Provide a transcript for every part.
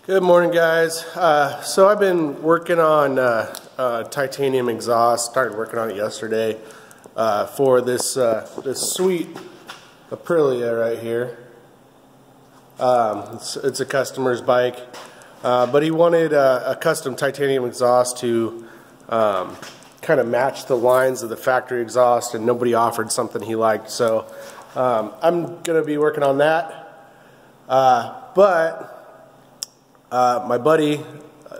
Good morning, guys. So I've been working on titanium exhaust. Started working on it yesterday for this sweet Aprilia right here. It's a customer's bike, but he wanted a custom titanium exhaust to kind of match the lines of the factory exhaust, and nobody offered something he liked. So I'm going to be working on that. My buddy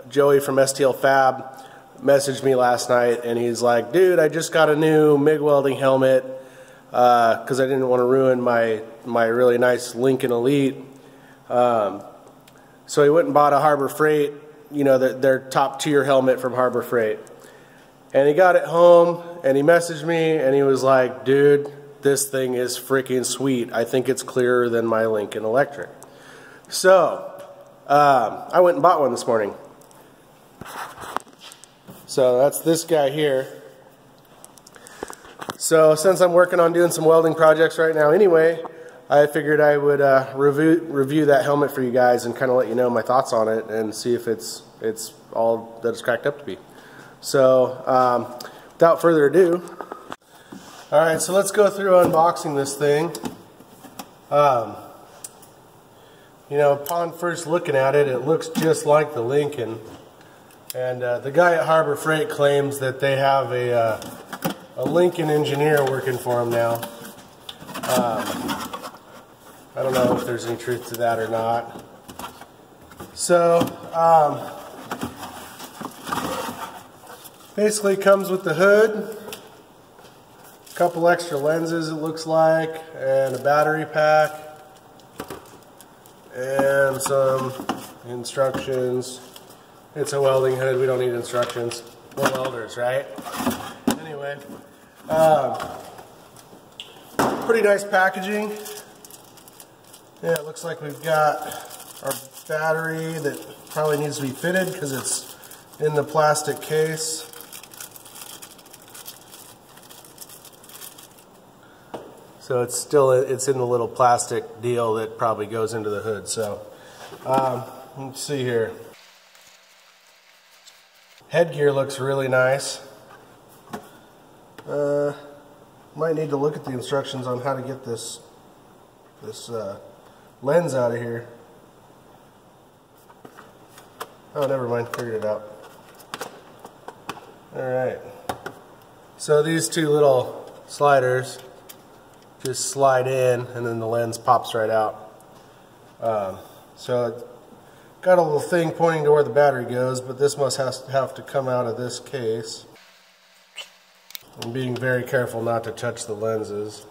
Joey from STL Fab messaged me last night, and he's like, dude, I just got a new MIG welding helmet because I didn't want to ruin my really nice Lincoln Elite. So he went and bought a Harbor Freight, you know, their top tier helmet from Harbor Freight. And he got it home, and he messaged me, and he was like, dude, this thing is freaking sweet. I think it's clearer than my Lincoln Electric. So I went and bought one this morning. So that's this guy here. So since I'm working on doing some welding projects right now anyway, I figured I would review that helmet for you guys and kind of let you know my thoughts on it and see if it's all that it's cracked up to be. So without further ado, alright, so let's go through unboxing this thing. You know, upon first looking at it, it looks just like the Lincoln. And the guy at Harbor Freight claims that they have a Lincoln engineer working for him now. I don't know if there's any truth to that or not. So, basically comes with the hood, a couple extra lenses it looks like, and a battery pack. And some instructions. It's a welding hood, we don't need instructions. We're welders, right? Anyway, pretty nice packaging. Yeah, it looks like we've got our battery that probably needs to be fitted because it's in the plastic case. So it's in the little plastic deal that probably goes into the hood. So let's see here. Headgear looks really nice. Might need to look at the instructions on how to get this lens out of here. Oh, never mind. Figured it out. All right. So these two little sliders just slide in, and then the lens pops right out. So it's got a little thing pointing to where the battery goes, but this must have to come out of this case. I'm being very careful not to touch the lenses.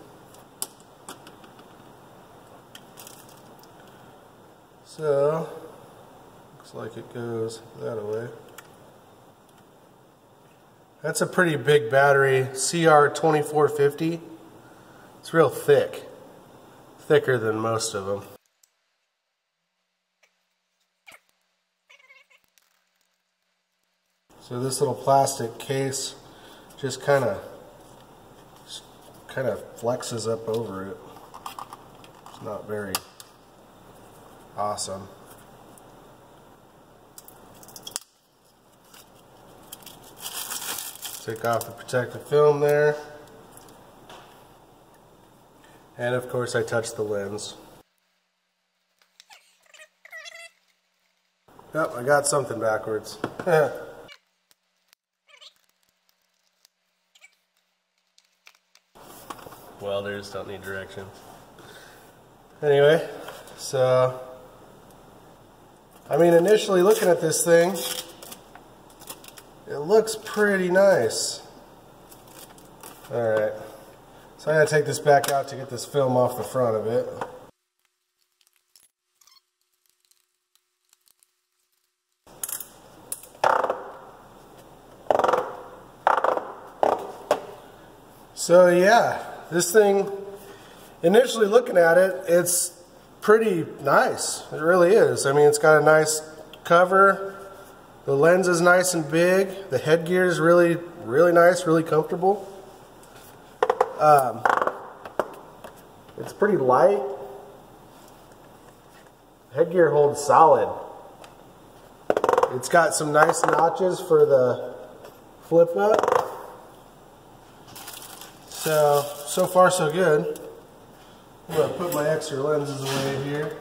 So looks like it goes that way. That's a pretty big battery, CR2450. It's real thick, thicker than most of them. So this little plastic case just kind of flexes up over it. It's not very awesome. Take off the protective film there. And of course I touched the lens. Oh, I got something backwards. Welders don't need directions. Anyway, so I mean, initially looking at this thing, it looks pretty nice. Alright. So I gotta take this back out to get this film off the front of it. So yeah, this thing, initially looking at it, it's pretty nice. It really is. I mean, it's got a nice cover. The lens is nice and big. The headgear is really, really nice, really comfortable. It's pretty light. Headgear holds solid. It's got some nice notches for the flip up. So far so good. I'm going to put my extra lenses away here.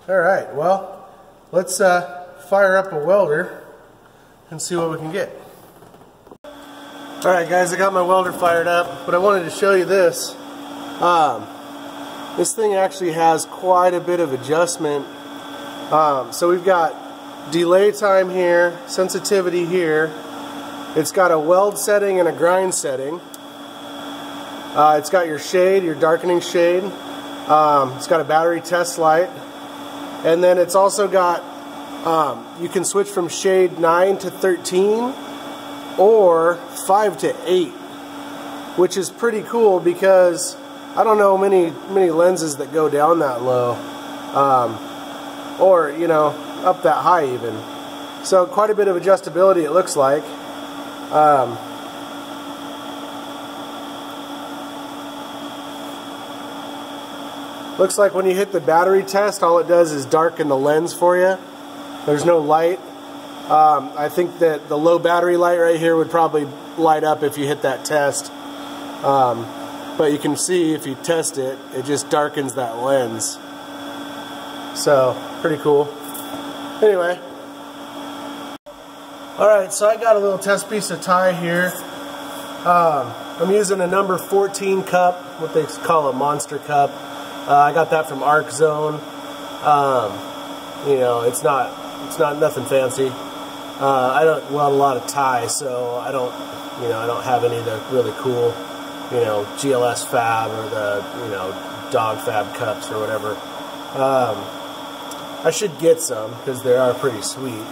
Alright, well, let's fire up a welder and see what we can get. Alright guys, I got my welder fired up, but I wanted to show you this. This thing actually has quite a bit of adjustment. So we've got delay time here, sensitivity here. It's got a weld setting and a grind setting. It's got your shade, your darkening shade. It's got a battery test light. And then it's also got, you can switch from shade 9 to 13 or 5 to 8, which is pretty cool because I don't know many lenses that go down that low, or you know, up that high even. So quite a bit of adjustability it looks like. Looks like when you hit the battery test, all it does is darken the lens for you. There's no light. I think that the low battery light right here would probably light up if you hit that test. But you can see if you test it, it just darkens that lens. So, pretty cool. Anyway. Alright, so I got a little test piece of tie here. I'm using a number 14 cup, what they call a monster cup. I got that from Arc Zone. You know, it's not nothing fancy. I don't weld a lot of tie, so I don't have any of the really cool, you know, GLS fab or the, you know, dog fab cups or whatever. I should get some because they are pretty sweet.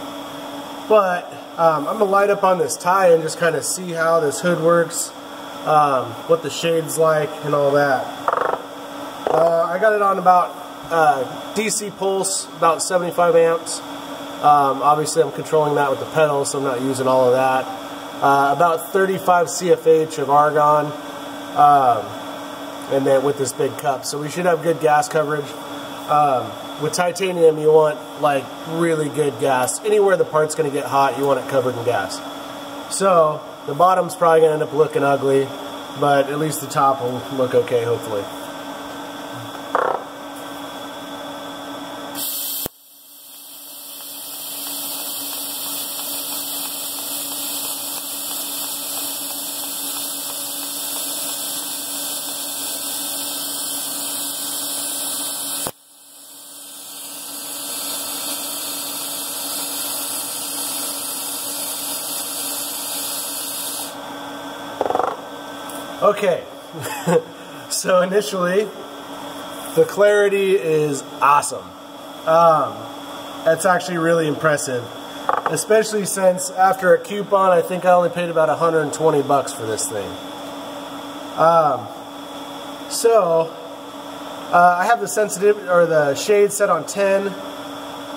But I'm gonna light up on this tie and just kind of see how this hood works, what the shade's like, and all that. I got it on about DC pulse, about 75 amps. Obviously I'm controlling that with the pedal, so I'm not using all of that. About 35 CFH of argon, and then with this big cup. So we should have good gas coverage. With titanium you want like really good gas. Anywhere the part's going to get hot, you want it covered in gas. So the bottom's probably going to end up looking ugly, but at least the top will look okay, hopefully. Okay, so initially, the clarity is awesome. That's actually really impressive, especially since after a coupon, I think I only paid about 120 bucks for this thing. I have the sensitivity or the shade set on 10.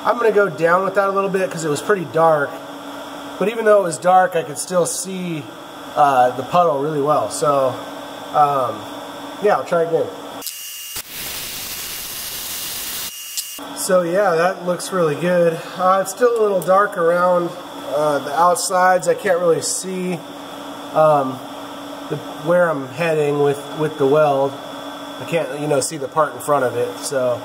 I'm going to go down with that a little bit because it was pretty dark. But even though it was dark, I could still see the puddle really well. So, yeah, I'll try again. So yeah, that looks really good. It's still a little dark around the outsides. I can't really see where I'm heading with the weld. I can't, you know, see the part in front of it. So,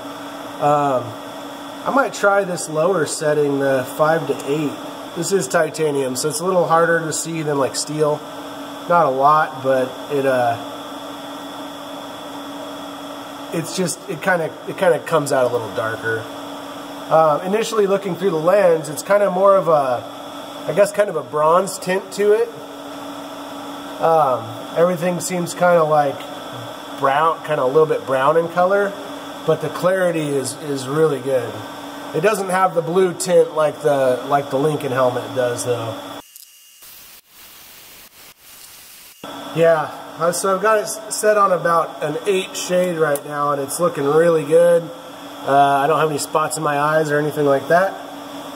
I might try this lower setting, the 5 to 8. This is titanium, so it's a little harder to see than like steel. Not a lot, but it kind of comes out a little darker. Initially looking through the lens, it's kind of more of a, I guess, kind of a bronze tint to it. Everything seems kind of like brown, kind of a little bit brown in color, but the clarity is really good. It doesn't have the blue tint like the Lincoln helmet does, though. Yeah, so I've got it set on about an 8 shade right now, and it's looking really good. I don't have any spots in my eyes or anything like that.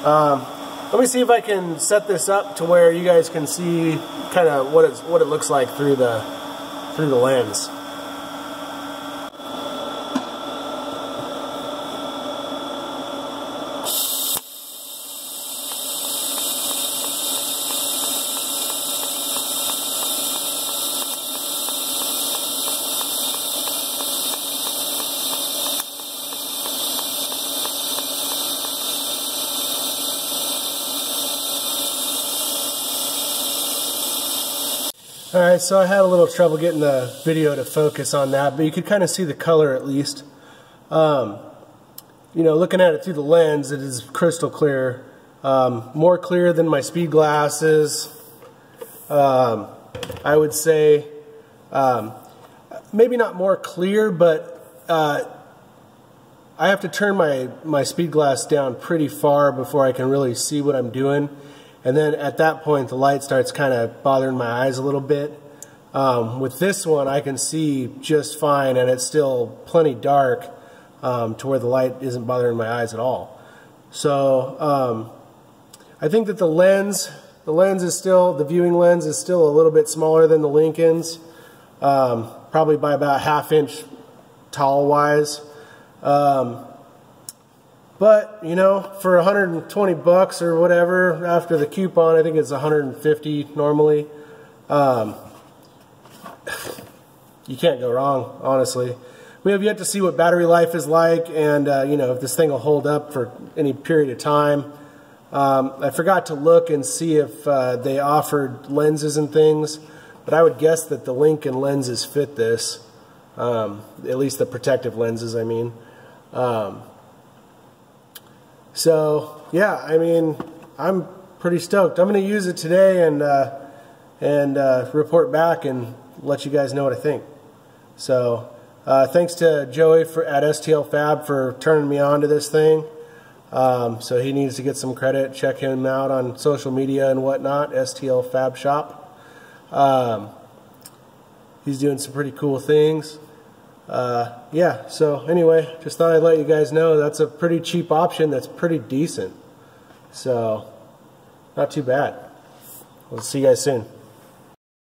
Let me see if I can set this up to where you guys can see kind of what it looks like through the lens. Alright, so I had a little trouble getting the video to focus on that, but you could kind of see the color at least. You know, looking at it through the lens, it is crystal clear. More clear than my speed glasses. I would say maybe not more clear, but I have to turn my speed glass down pretty far before I can really see what I'm doing. And then at that point the light starts kind of bothering my eyes a little bit. With this one I can see just fine, and it's still plenty dark to where the light isn't bothering my eyes at all. So I think that the viewing lens is still a little bit smaller than the Lincoln's, probably by about ½ inch tall wise. But you know, for 120 bucks or whatever after the coupon, I think it's 150 normally. You can't go wrong, honestly. We have yet to see what battery life is like, and you know, if this thing will hold up for any period of time. I forgot to look and see if they offered lenses and things, but I would guess that the Lincoln lenses fit this, at least the protective lenses, I mean. So yeah, I mean, I'm pretty stoked. I'm going to use it today and report back and let you guys know what I think. So thanks to Joey at STL Fab for turning me on to this thing. So he needs to get some credit. Check him out on social media and whatnot, STL Fab Shop. He's doing some pretty cool things. Yeah, so anyway, just thought I'd let you guys know that's a pretty cheap option that's pretty decent. So, not too bad. We'll see you guys soon.